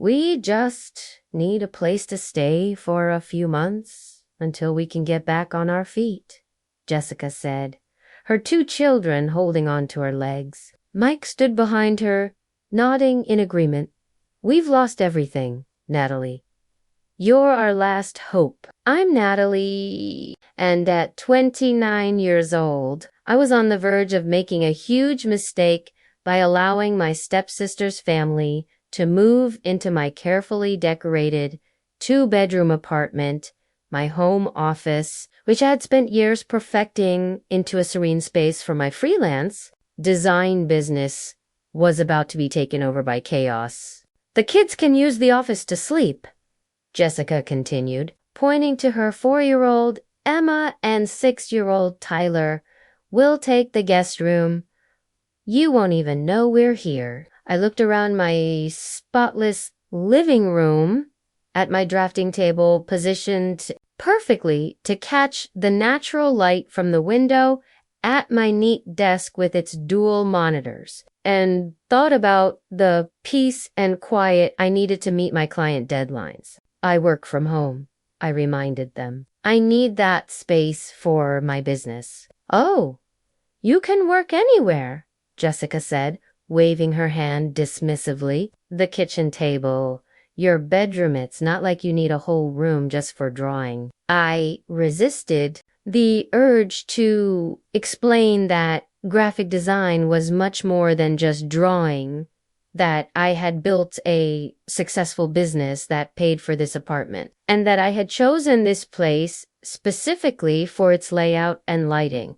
We just need a place to stay for a few months until we can get back on our feet, Jessica said, her 2 children holding onto her legs. Mike stood behind her, nodding in agreement. We've lost everything, Natalie. You're our last hope. I'm Natalie, and at 29 years old, I was on the verge of making a huge mistake by allowing my stepsister's family to move into my carefully decorated 2-bedroom apartment, my home office, which I had spent years perfecting into a serene space for my freelance design business, was about to be taken over by chaos. The kids can use the office to sleep, Jessica continued, pointing to her 4-year-old Emma and 6-year-old Tyler. We'll take the guest room. You won't even know we're here. I looked around my spotless living room at my drafting table, positioned perfectly to catch the natural light from the window at my neat desk with its dual monitors, and thought about the peace and quiet I needed to meet my client deadlines. I work from home, I reminded them. I need that space for my business. Oh, you can work anywhere, Jessica said, waving her hand dismissively. The kitchen table, your bedroom, it's not like you need a whole room just for drawing. I resisted the urge to explain that graphic design was much more than just drawing, that I had built a successful business that paid for this apartment, and that I had chosen this place specifically for its layout and lighting.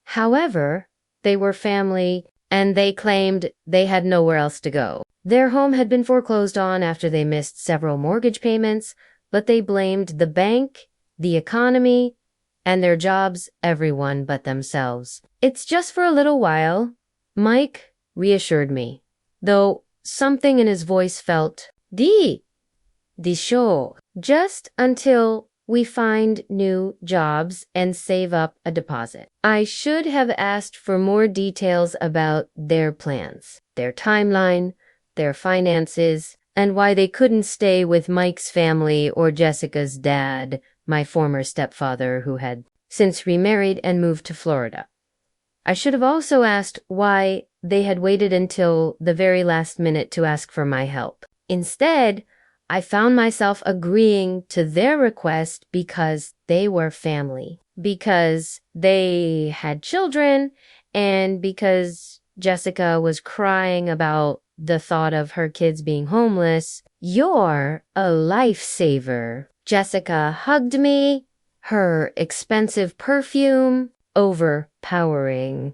However, they were family, and they claimed they had nowhere else to go. Their home had been foreclosed on after they missed several mortgage payments, but they blamed the bank, the economy, and their jobs, everyone but themselves. It's just for a little while, Mike reassured me, though something in his voice felt the show, just until we find new jobs and save up a deposit. I should have asked for more details about their plans, their timeline, their finances, and why they couldn't stay with Mike's family or Jessica's dad, my former stepfather, who had since remarried and moved to Florida. I should have also asked why they had waited until the very last minute to ask for my help. Instead, I found myself agreeing to their request because they were family, because they had children, and because Jessica was crying about the thought of her kids being homeless. You're a lifesaver. Jessica hugged me, her expensive perfume overpowering.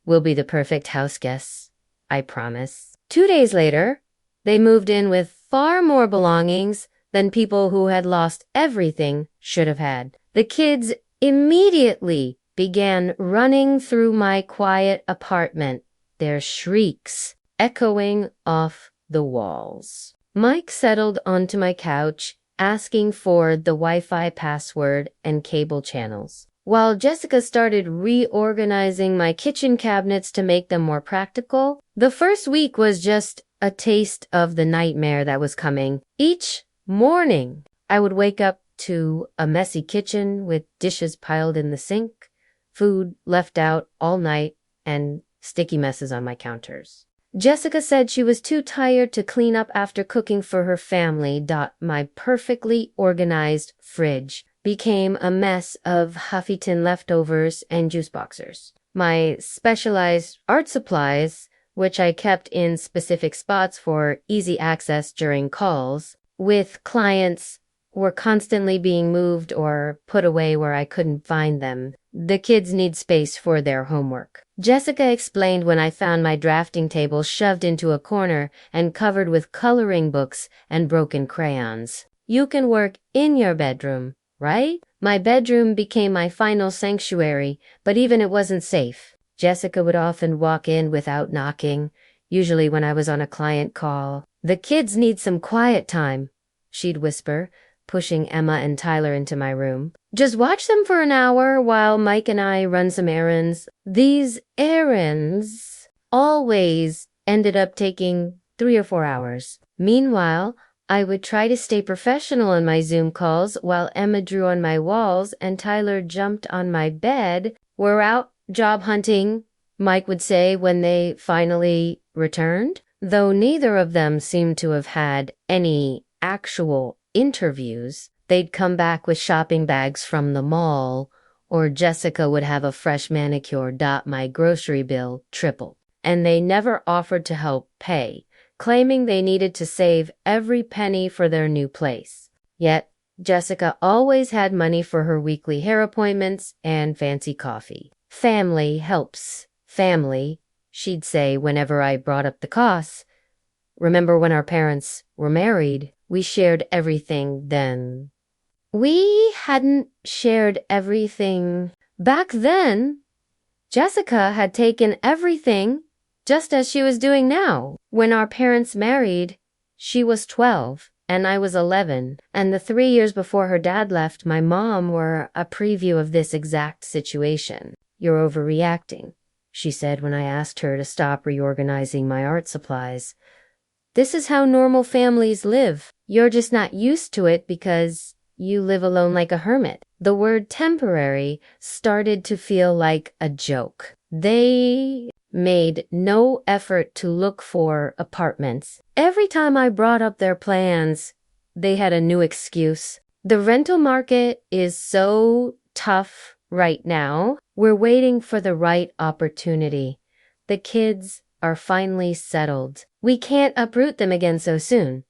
We'll be the perfect house guests, I promise. 2 days later, they moved in with far more belongings than people who had lost everything should have had. The kids immediately began running through my quiet apartment, their shrieks echoing off the walls. Mike settled onto my couch, asking for the Wi-Fi password and cable channels, while Jessica started reorganizing my kitchen cabinets to make them more practical. The first week was just a taste of the nightmare that was coming. Each morning, I would wake up to a messy kitchen with dishes piled in the sink, food left out all night, and sticky messes on my counters. Jessica said she was too tired to clean up after cooking for her family. My perfectly organized fridge became a mess of Huffington leftovers and juice boxers. My specialized art supplies, which I kept in specific spots for easy access during calls with clients, were constantly being moved or put away where I couldn't find them. The kids need space for their homework. Jessica explained when I found my drafting table shoved into a corner and covered with coloring books and broken crayons. You can work in your bedroom, right? My bedroom became my final sanctuary, but even it wasn't safe. Jessica would often walk in without knocking, usually when I was on a client call. The kids need some quiet time, she'd whisper, pushing Emma and Tyler into my room. Just watch them for an hour while Mike and I run some errands. These errands always ended up taking 3 or 4 hours. Meanwhile, I would try to stay professional in my Zoom calls while Emma drew on my walls and Tyler jumped on my bed. "We're out job hunting," Mike would say when they finally returned. Though neither of them seemed to have had any actual interviews, they'd come back with shopping bags from the mall, or Jessica would have a fresh manicure dot my grocery bill triple. And they never offered to help pay, claiming they needed to save every penny for their new place. Yet, Jessica always had money for her weekly hair appointments and fancy coffee. "Family helps family," she'd say whenever I brought up the costs. "Remember when our parents were married? We shared everything then." We hadn't shared everything back then. Jessica had taken everything, just as she was doing now. When our parents married, she was 12 and I was 11, and the 3 years before her dad left, my mom were a preview of this exact situation. "You're overreacting," she said when I asked her to stop reorganizing my art supplies. "This is how normal families live. You're just not used to it because you live alone like a hermit." The word temporary started to feel like a joke. They made no effort to look for apartments. Every time I brought up their plans, they had a new excuse. "The rental market is so tough right now. We're waiting for the right opportunity. The kids are finally settled. We can't uproot them again so soon."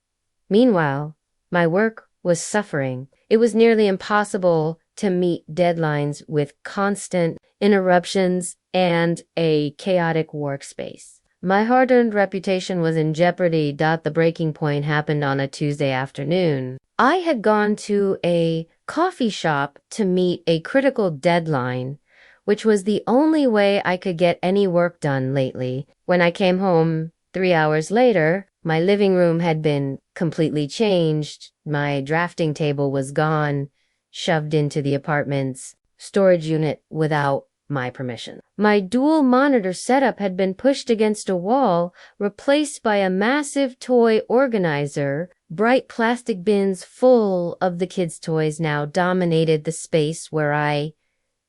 Meanwhile, my work was suffering. It was nearly impossible to meet deadlines with constant interruptions and a chaotic workspace. My hard-earned reputation was in jeopardy. The breaking point happened on a Tuesday afternoon. I had gone to a coffee shop to meet a critical deadline, which was the only way I could get any work done lately. When I came home 3 hours later, my living room had been completely changed. My drafting table was gone, shoved into the apartment's storage unit without my permission. My dual monitor setup had been pushed against a wall, replaced by a massive toy organizer. Bright plastic bins full of the kids' toys now dominated the space where I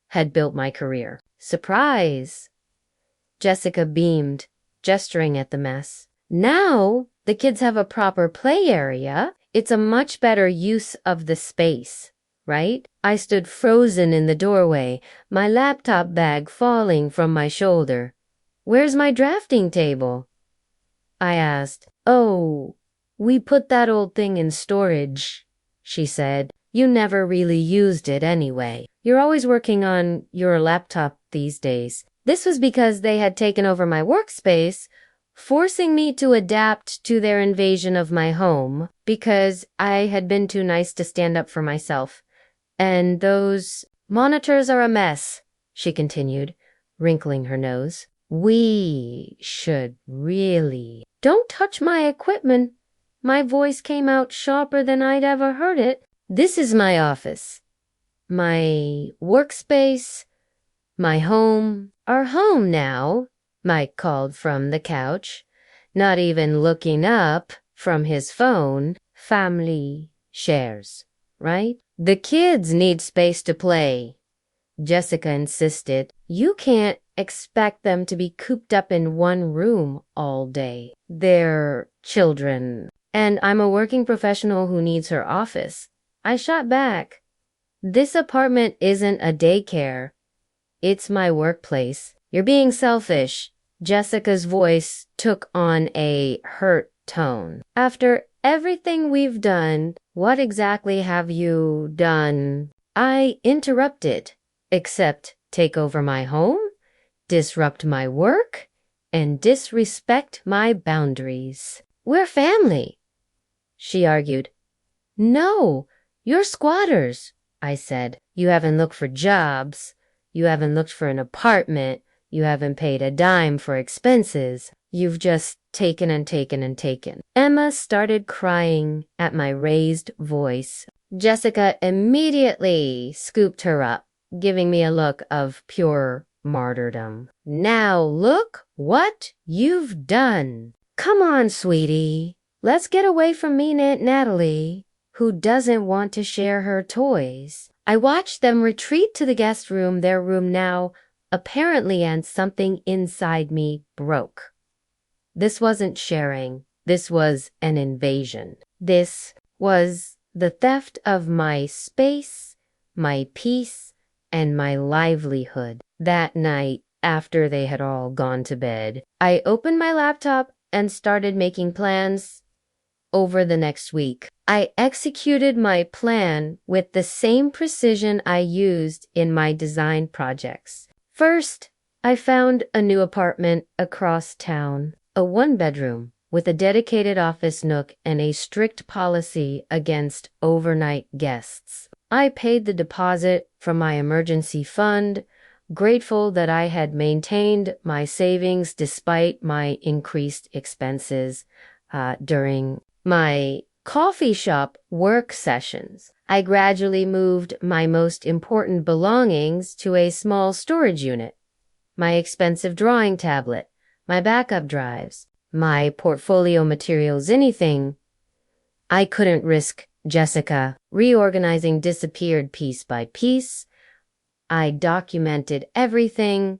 had built my career. "Surprise!" Jessica beamed, gesturing at the mess. "Now the kids have a proper play area. It's a much better use of the space, right?" I stood frozen in the doorway, my laptop bag falling from my shoulder. "Where's my drafting table?" I asked. "Oh, we put that old thing in storage," she said. "You never really used it anyway. You're always working on your laptop these days." This was because they had taken over my workspace, forcing me to adapt to their invasion of my home because I had been too nice to stand up for myself. "And those monitors are a mess," she continued, wrinkling her nose. "We should really—" "Don't touch my equipment." My voice came out sharper than I'd ever heard it. "This is my office, my workspace, my home. Our home now," Mike called from the couch, not even looking up from his phone. "Family shares, right? The kids need space to play," Jessica insisted. "You can't expect them to be cooped up in one room all day. They're children. And I'm a working professional who needs her office." I shot back. "This apartment isn't a daycare. It's my workplace. You're being selfish." Jessica's voice took on a hurt tone. "After everything we've done, what exactly have you done?" I interrupted. "Except take over my home, disrupt my work, and disrespect my boundaries." "We're family," she argued. "No, you're squatters," I said. "You haven't looked for jobs. You haven't looked for an apartment. You haven't paid a dime for expenses. You've just taken and taken and taken." Emma started crying at my raised voice. Jessica immediately scooped her up, giving me a look of pure martyrdom. "Now look what you've done." "Come on, sweetie," Let's get away from mean Aunt Natalie, who doesn't want to share her toys. I watched them retreat to the guest room, their room now, apparently, and something inside me broke. This wasn't sharing. This was an invasion. This was the theft of my space, my peace, and my livelihood. That night, after they had all gone to bed, I opened my laptop and started making plans over the next week. I executed my plan with the same precision I used in my design projects. First, I found a new apartment across town, a one-bedroom with a dedicated office nook and a strict policy against overnight guests. I paid the deposit from my emergency fund, grateful that I had maintained my savings despite my increased expenses during my coffee shop work sessions. I gradually moved my most important belongings to a small storage unit. My expensive drawing tablet, my backup drives, my portfolio materials, anything. I couldn't risk Jessica. Reorganizing disappeared piece by piece. I documented everything.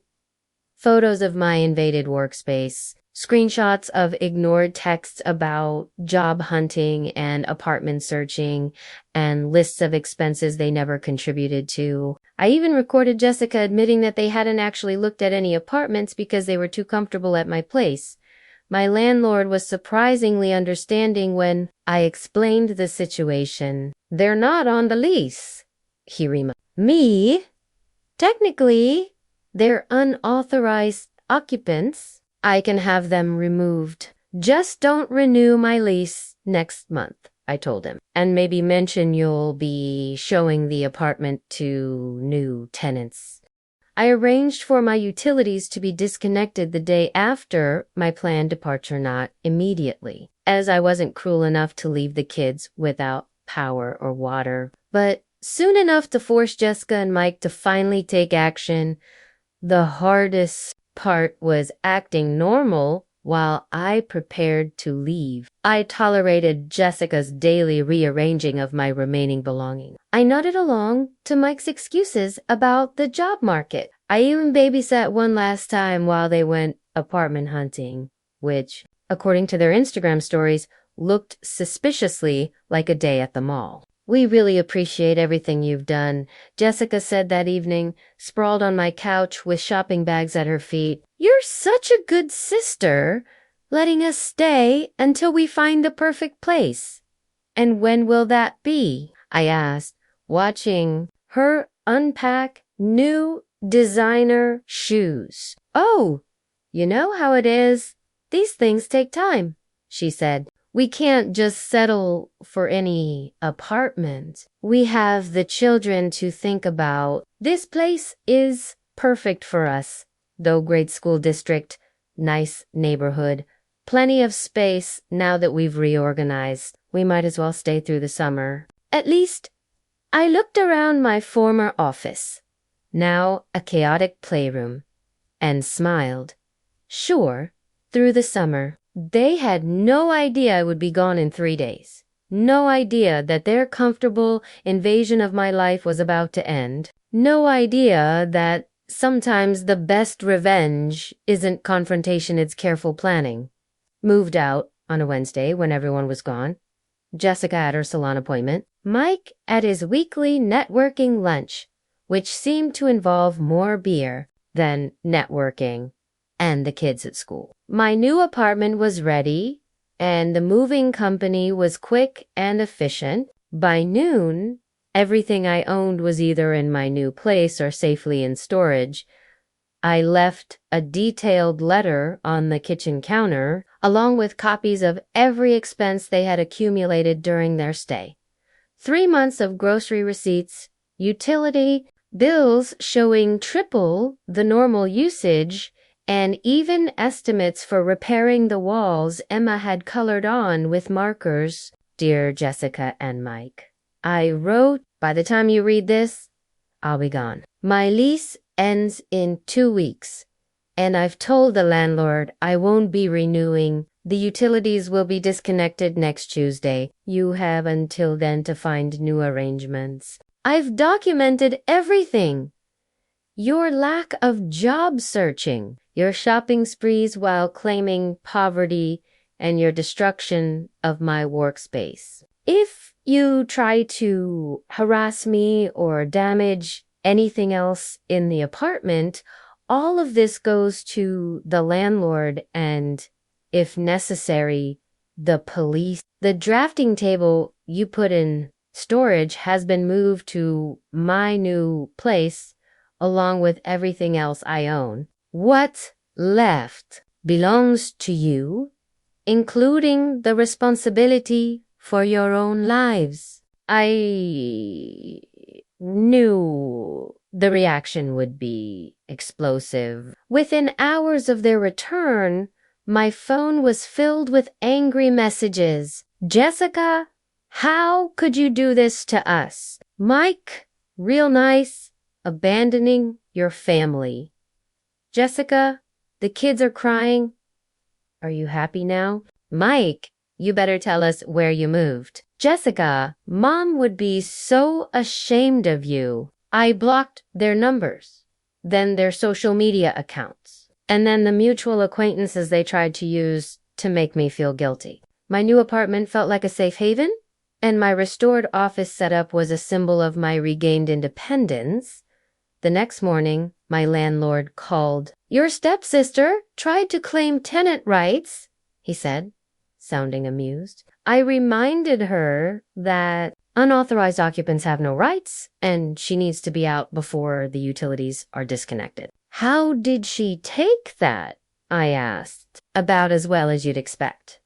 Photos of my invaded workspace, screenshots of ignored texts about job hunting and apartment searching, and lists of expenses they never contributed to. I even recorded Jessica admitting that they hadn't actually looked at any apartments because they were too comfortable at my place. My landlord was surprisingly understanding when I explained the situation. They're not on the lease, he reminded me. Technically, they're unauthorized occupants. I can have them removed. Just don't renew my lease next month, I told him. And maybe mention you'll be showing the apartment to new tenants. I arranged for my utilities to be disconnected the day after my planned departure, not immediately, as I wasn't cruel enough to leave the kids without power or water. But soon enough to force Jessica and Mike to finally take action. The hardest part was acting normal while I prepared to leave. I tolerated Jessica's daily rearranging of my remaining belongings. I nodded along to Mike's excuses about the job market. I even babysat one last time while they went apartment hunting, which, according to their Instagram stories, looked suspiciously like a day at the mall. We really appreciate everything you've done, Jessica said that evening, sprawled on my couch with shopping bags at her feet. You're such a good sister, letting us stay until we find the perfect place. And when will that be? I asked, watching her unpack new designer shoes. Oh, you know how it is. These things take time, she said. We can't just settle for any apartment. We have the children to think about. This place is perfect for us, though great school district, nice neighborhood, plenty of space now that we've reorganized. We might as well stay through the summer. At least, I looked around my former office, now a chaotic playroom, and smiled. Sure, through the summer. They had no idea I would be gone in 3 days. No idea that their comfortable invasion of my life was about to end. No idea that sometimes the best revenge isn't confrontation, it's careful planning. Moved out on a Wednesday when everyone was gone. Jessica at her salon appointment. Mike at his weekly networking lunch, which seemed to involve more beer than networking, and the kids at school. My new apartment was ready, and the moving company was quick and efficient. By noon, everything I owned was either in my new place or safely in storage. I left a detailed letter on the kitchen counter, along with copies of every expense they had accumulated during their stay. 3 months of grocery receipts, utility bills showing triple the normal usage, and even estimates for repairing the walls Emma had colored on with markers. Dear Jessica and Mike, I wrote, by the time you read this, I'll be gone. My lease ends in 2 weeks, and I've told the landlord I won't be renewing The utilities will be disconnected next Tuesday. You have until then to find new arrangements. I've documented everything. Your lack of job searching, your shopping sprees while claiming poverty, and your destruction of my workspace. If you try to harass me or damage anything else in the apartment, all of this goes to the landlord and, if necessary, the police. The drafting table you put in storage has been moved to my new place along with everything else I own. What's left belongs to you, including the responsibility for your own lives. I knew the reaction would be explosive. Within hours of their return, my phone was filled with angry messages. Jessica, how could you do this to us? Mike, real nice, abandoning your family. Jessica, the kids are crying. Are you happy now? Mike, you better tell us where you moved. Jessica, Mom would be so ashamed of you. I blocked their numbers, then their social media accounts, and then the mutual acquaintances they tried to use to make me feel guilty. My new apartment felt like a safe haven, and my restored office setup was a symbol of my regained independence. The next morning, my landlord called. Your stepsister tried to claim tenant rights, he said, sounding amused. I reminded her that unauthorized occupants have no rights, and she needs to be out before the utilities are disconnected. How did she take that? I asked. About as well as you'd expect.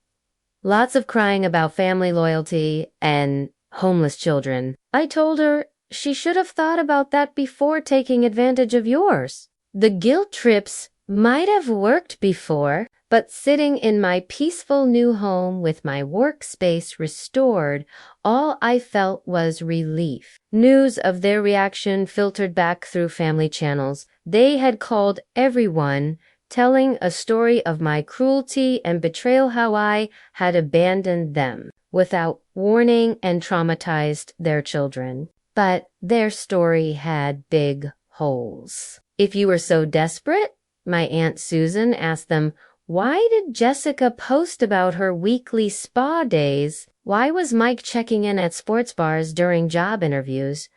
Lots of crying about family loyalty and homeless children. I told her she should have thought about that before taking advantage of yours. The guilt trips might have worked before, but sitting in my peaceful new home with my workspace restored, all I felt was relief. News of their reaction filtered back through family channels. They had called everyone, telling a story of my cruelty and betrayal, how I had abandoned them without warning and traumatized their children. But their story had big holes. If you were so desperate, my Aunt Susan asked them, why did Jessica post about her weekly spa days? Why was Mike checking in at sports bars during job interviews?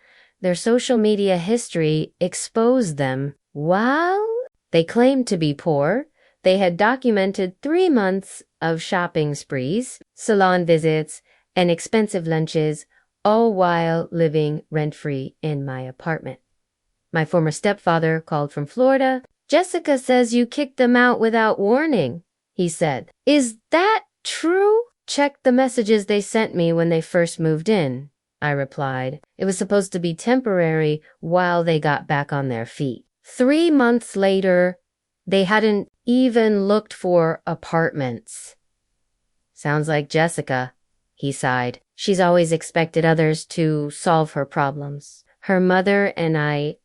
Their social media history exposed them. While they claimed to be poor, they had documented 3 months of shopping sprees, salon visits, and expensive lunches, all while living rent-free in my apartment. My former stepfather called from Florida. Jessica says you kicked them out without warning, he said. Is that true? Check the messages they sent me when they first moved in, I replied. It was supposed to be temporary while they got back on their feet. 3 months later, they hadn't even looked for apartments. Sounds like Jessica, he sighed. She's always expected others to solve her problems. Her mother and I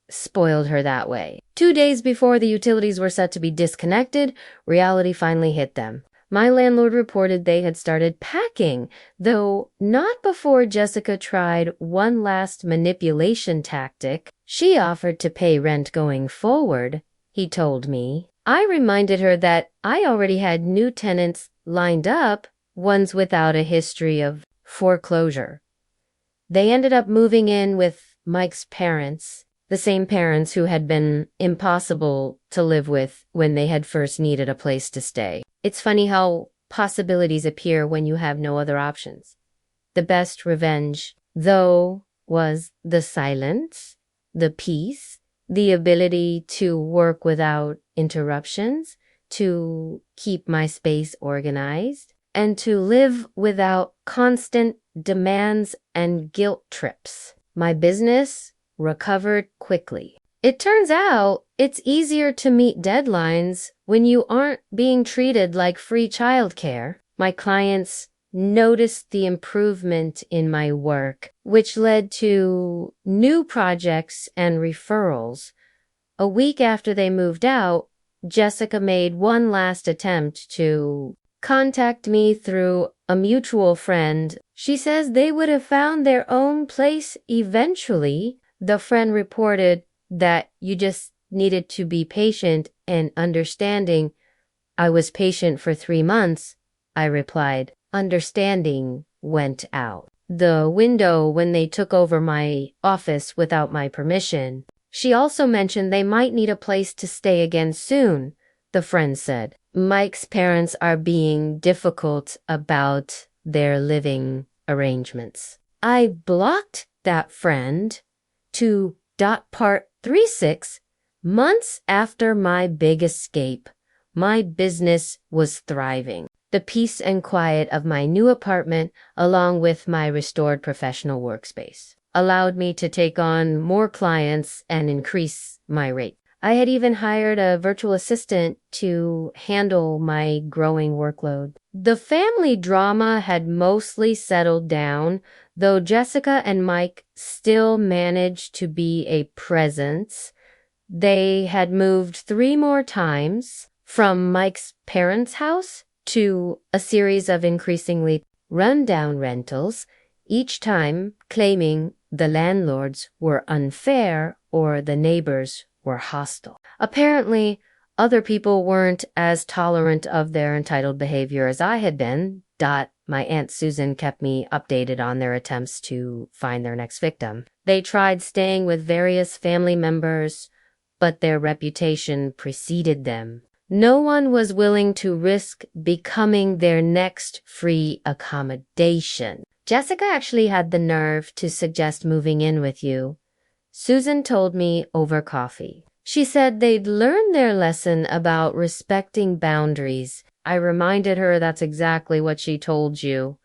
spoiled her that way. 2 days before the utilities were set to be disconnected, reality finally hit them. My landlord reported they had started packing, though not before Jessica tried one last manipulation tactic. She offered to pay rent going forward, he told me. I reminded her that I already had new tenants lined up, ones without a history of foreclosure. They ended up moving in with Mike's parents, the same parents who had been impossible to live with when they had first needed a place to stay. It's funny how possibilities appear when you have no other options. The best revenge, though, was the silence, the peace, the ability to work without interruptions, to keep my space organized, and to live without constant demands and guilt trips. My business recovered quickly. It turns out it's easier to meet deadlines when you aren't being treated like free childcare. My clients noticed the improvement in my work, which led to new projects and referrals. A week after they moved out, Jessica made one last attempt to contact me through a mutual friend. She says they would have found their own place eventually. The friend reported that you just needed to be patient and understanding. I was patient for 3 months, I replied. Understanding went out the window when they took over my office without my permission. She also mentioned they might need a place to stay again soon, the friend said. Mike's parents are being difficult about their living arrangements. I blocked that friend to part 36 months after my big escape. My business was thriving. The peace and quiet of my new apartment, along with my restored professional workspace, allowed me to take on more clients and increase my rate. I had even hired a virtual assistant to handle my growing workload. The family drama had mostly settled down, though Jessica and Mike still managed to be a presence. They had moved 3 more times from Mike's parents' house to a series of increasingly run-down rentals, each time claiming the landlords were unfair or the neighbors were hostile. Apparently, other people weren't as tolerant of their entitled behavior as I had been. My Aunt Susan kept me updated on their attempts to find their next victim. They tried staying with various family members, but their reputation preceded them. No one was willing to risk becoming their next free accommodation. Jessica actually had the nerve to suggest moving in with you. Susan told me over coffee. She said they'd learned their lesson about respecting boundaries. I reminded her that's exactly what she told you.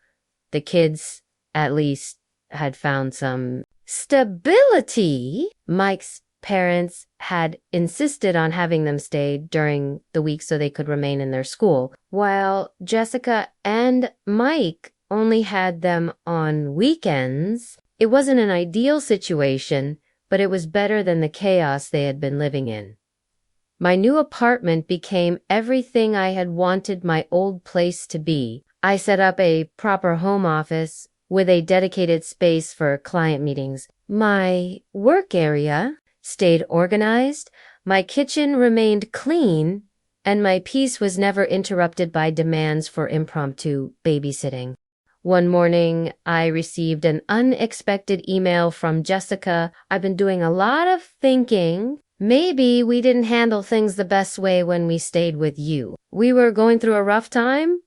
The kids, at least, had found some stability. Mike's parents had insisted on having them stay during the week so they could remain in their school, while Jessica and Mike only had them on weekends. It wasn't an ideal situation, but it was better than the chaos they had been living in. My new apartment became everything I had wanted my old place to be. I set up a proper home office with a dedicated space for client meetings. My work area stayed organized, my kitchen remained clean, and my peace was never interrupted by demands for impromptu babysitting. One morning, I received an unexpected email from Jessica. I've been doing a lot of thinking. Maybe we didn't handle things the best way when we stayed with you. We were going through a rough time,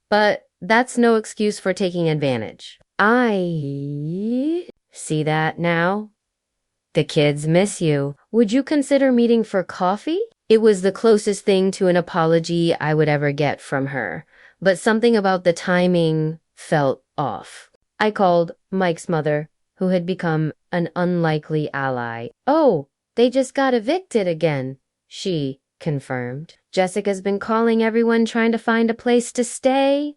but that's no excuse for taking advantage. I see that now. The kids miss you. Would you consider meeting for coffee? It was the closest thing to an apology I would ever get from her, but something about the timing felt off. I called Mike's mother, who had become an unlikely ally. Oh, they just got evicted again, she confirmed. Jessica's been calling everyone trying to find a place to stay.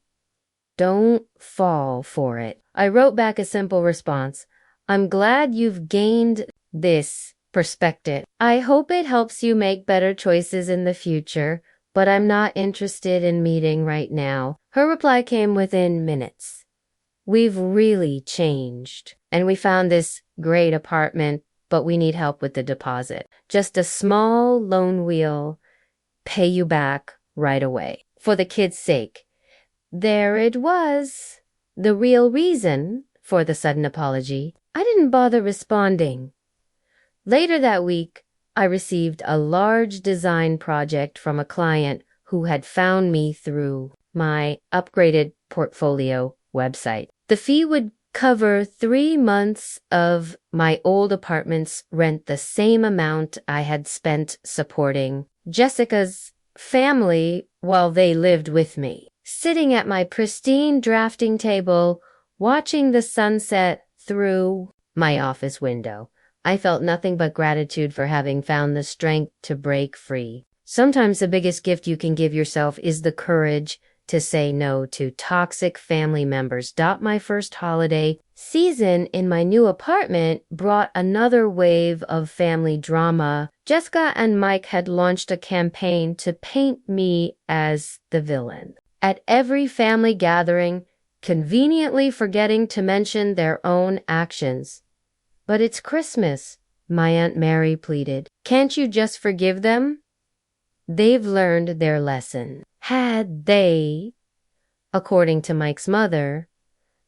Don't fall for it. I wrote back a simple response. I'm glad you've gained this perspective. I hope it helps you make better choices in the future, but I'm not interested in meeting right now. Her reply came within minutes. We've really changed, and we found this great apartment, but we need help with the deposit. Just a small loan we'll pay you back right away. For the kids' sake. There it was. The real reason for the sudden apology. I didn't bother responding. Later that week, I received a large design project from a client who had found me through my upgraded portfolio website. The fee would cover 3 months of my old apartment's rent, the same amount I had spent supporting Jessica's family while they lived with me. Sitting at my pristine drafting table, watching the sunset through my office window, I felt nothing but gratitude for having found the strength to break free. Sometimes the biggest gift you can give yourself is the courage to say no to toxic family members. My first holiday season in my new apartment brought another wave of family drama. Jessica and Mike had launched a campaign to paint me as the villain. at every family gathering, conveniently forgetting to mention their own actions. "But it's Christmas," my Aunt Mary pleaded. "Can't you just forgive them?" They've learned their lesson. Had they, according to Mike's mother,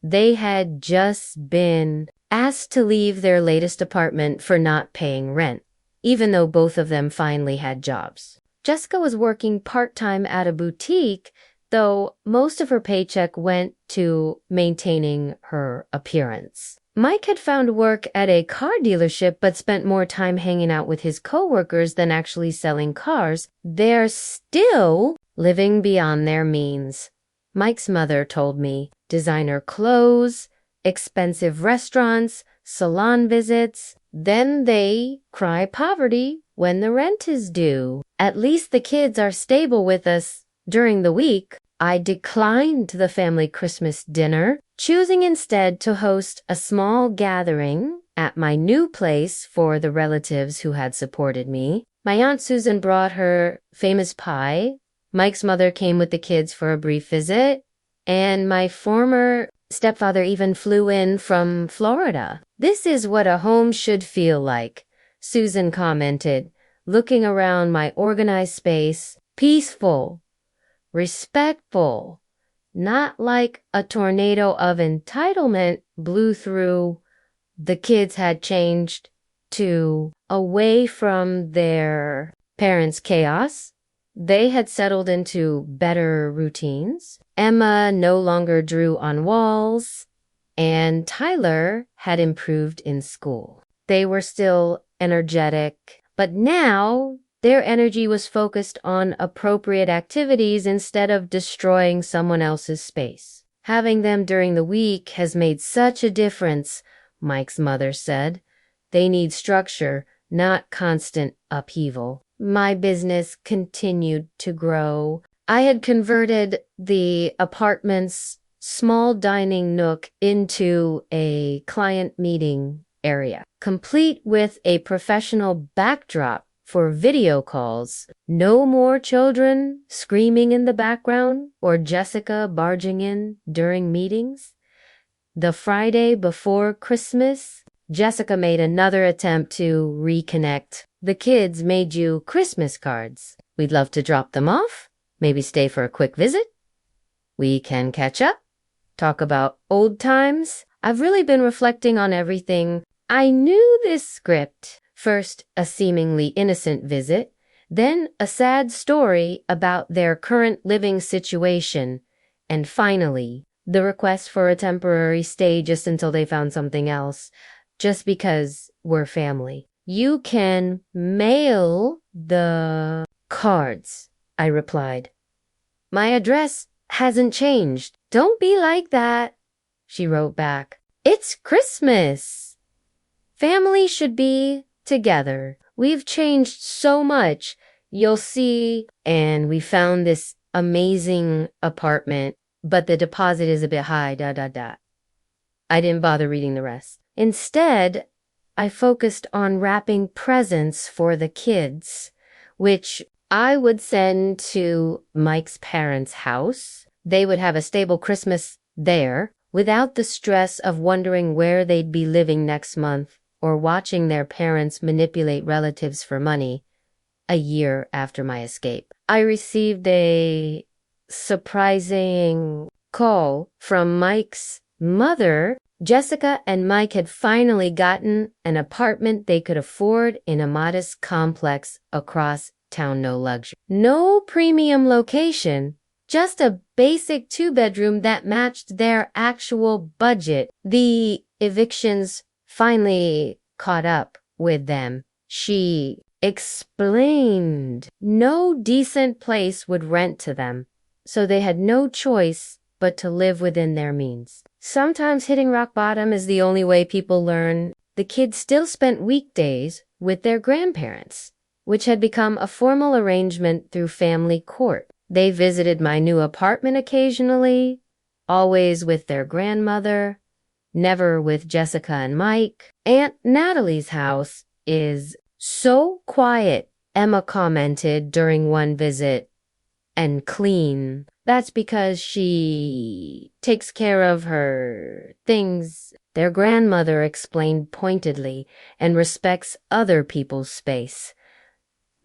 they had just been asked to leave their latest apartment for not paying rent, even though both of them finally had jobs. Jessica was working part-time at a boutique, though most of her paycheck went to maintaining her appearance. Mike had found work at a car dealership but spent more time hanging out with his coworkers than actually selling cars. They're still living beyond their means. Mike's mother told me designer clothes, expensive restaurants, salon visits. Then they cry poverty when the rent is due. At least the kids are stable with us during the week. I declined the family Christmas dinner, choosing instead to host a small gathering at my new place for the relatives who had supported me. My Aunt Susan brought her famous pie. Mike's mother came with the kids for a brief visit, and my former stepfather even flew in from Florida. "This is what a home should feel like," Susan commented, looking around my organized space. "Peaceful, respectful, not like a tornado of entitlement blew through." The kids had changed to away from their parents' chaos. They had settled into better routines. Emma no longer drew on walls, and Tyler had improved in school. They were still energetic, but now their energy was focused on appropriate activities instead of destroying someone else's space. "Having them during the week has made such a difference," Mike's mother said. "They need structure, not constant upheaval." My business continued to grow. I had converted the apartment's small dining nook into a client meeting area, complete with a professional backdrop for video calls. No more children screaming in the background or Jessica barging in during meetings. The Friday before Christmas, Jessica made another attempt to reconnect. "The kids made you Christmas cards. We'd love to drop them off, maybe stay for a quick visit. We can catch up, talk about old times." I've really been reflecting on everything. I knew this script. First, a seemingly innocent visit, then a sad story about their current living situation, and finally, the request for a temporary stay just until they found something else, just because we're family. "You can mail the cards," I replied. "My address hasn't changed." "Don't be like that," she wrote back. "It's Christmas. Family should be together. We've changed so much. You'll see, and we found this amazing apartment, but the deposit is a bit high, ... I didn't bother reading the rest. Instead, I focused on wrapping presents for the kids, which I would send to Mike's parents' house. They would have a stable Christmas there without the stress of wondering where they'd be living next month or watching their parents manipulate relatives for money a year after my escape. I received a surprising call from Mike's mother. Jessica and Mike had finally gotten an apartment they could afford in a modest complex across town. No luxury, no premium location, just a basic 2-bedroom that matched their actual budget. The evictions finally caught up with them. She explained no decent place would rent to them, so they had no choice but to live within their means. Sometimes hitting rock bottom is the only way people learn. The kids still spent weekdays with their grandparents, which had become a formal arrangement through family court. They visited my new apartment occasionally, always with their grandmother, never with Jessica and Mike. "Aunt Natalie's house is so quiet," Emma commented during one visit, "and clean. That's because she takes care of her things, their grandmother explained pointedly, and respects other people's space.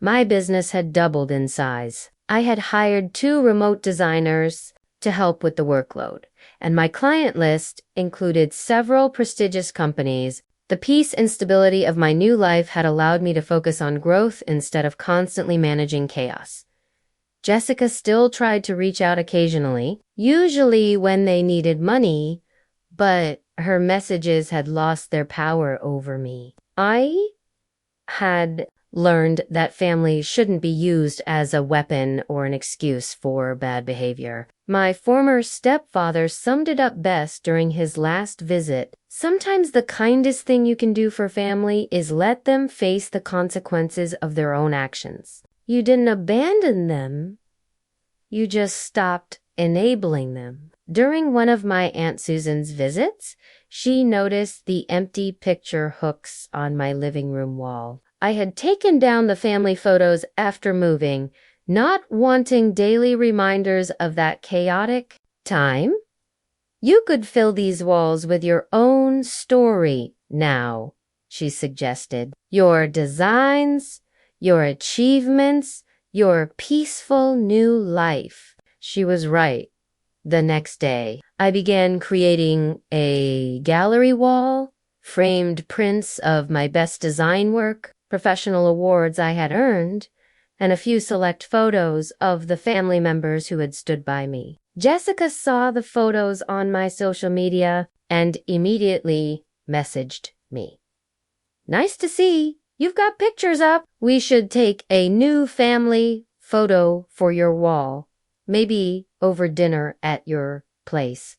My business had doubled in size. I had hired 2 remote designers to help with the workload, and my client list included several prestigious companies. The peace and stability of my new life had allowed me to focus on growth instead of constantly managing chaos. Jessica still tried to reach out occasionally, usually when they needed money, but her messages had lost their power over me. I had learned that family shouldn't be used as a weapon or an excuse for bad behavior. My former stepfather summed it up best during his last visit. Sometimes the kindest thing you can do for family is let them face the consequences of their own actions. You didn't abandon them. You just stopped enabling them. During one of my Aunt Susan's visits, she noticed the empty picture hooks on my living room wall. I had taken down the family photos after moving, not wanting daily reminders of that chaotic time. You could fill these walls with your own story now, she suggested. Your designs, your achievements, your peaceful new life. She was right. The next day, I began creating a gallery wall, framed prints of my best design work, professional awards I had earned, and a few select photos of the family members who had stood by me. Jessica saw the photos on my social media and immediately messaged me. Nice to see. You've got pictures up. We should take a new family photo for your wall. Maybe over dinner at your place.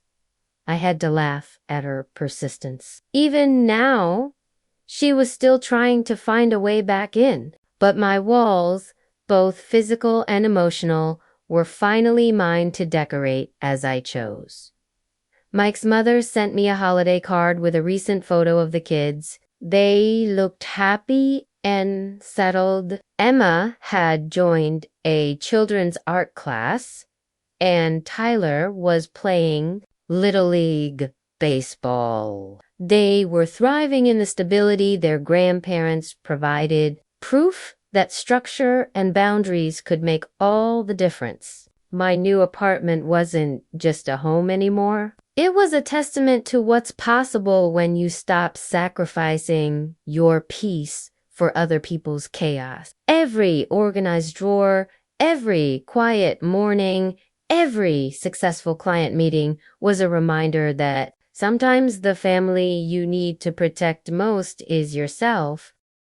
I had to laugh at her persistence. Even now, she was still trying to find a way back in. But my walls, both physical and emotional, were finally mine to decorate as I chose. Mike's mother sent me a holiday card with a recent photo of the kids. They looked happy and settled. Emma had joined a children's art class, and Tyler was playing Little League baseball. They were thriving in the stability their grandparents provided, proof that structure and boundaries could make all the difference. My new apartment wasn't just a home anymore. It was a testament to what's possible when you stop sacrificing your peace for other people's chaos. Every organized drawer, every quiet morning, every successful client meeting was a reminder that sometimes the family you need to protect most is yourself.